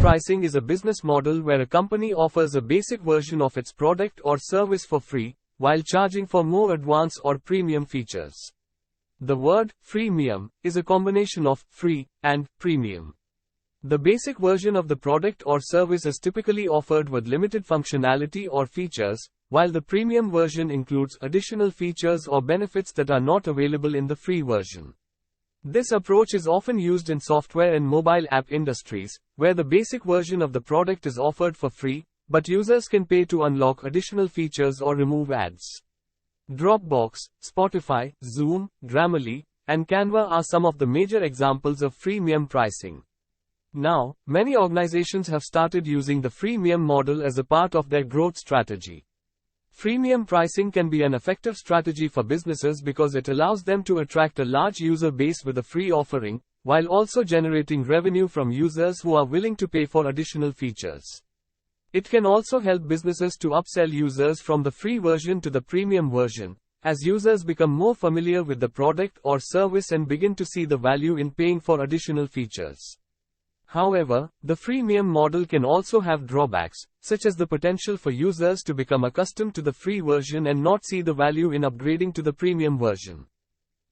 pricing is a business model where a company offers a basic version of its product or service for free, while charging for more advanced or premium features. The word freemium is a combination of free and premium. The basic version of the product or service is typically offered with limited functionality or features, while the premium version includes additional features or benefits that are not available in the free version. This approach is often used in software and mobile app industries, where the basic version of the product is offered for free, but users can pay to unlock additional features or remove ads. Dropbox, Spotify, Zoom, Grammarly, and Canva are some of the major examples of freemium pricing. Now, many organizations have started using the freemium model as a part of their growth strategy. Freemium pricing can be an effective strategy for businesses because it allows them to attract a large user base with a free offering, while also generating revenue from users who are willing to pay for additional features. It can also help businesses to upsell users from the free version to the premium version, as users become more familiar with the product or service and begin to see the value in paying for additional features. However, the freemium model can also have drawbacks, such as the potential for users to become accustomed to the free version and not see the value in upgrading to the premium version.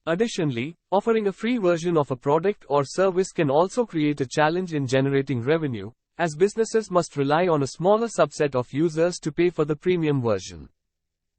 Additionally, offering a free version of a product or service can also create a challenge in generating revenue, as businesses must rely on a smaller subset of users to pay for the premium version.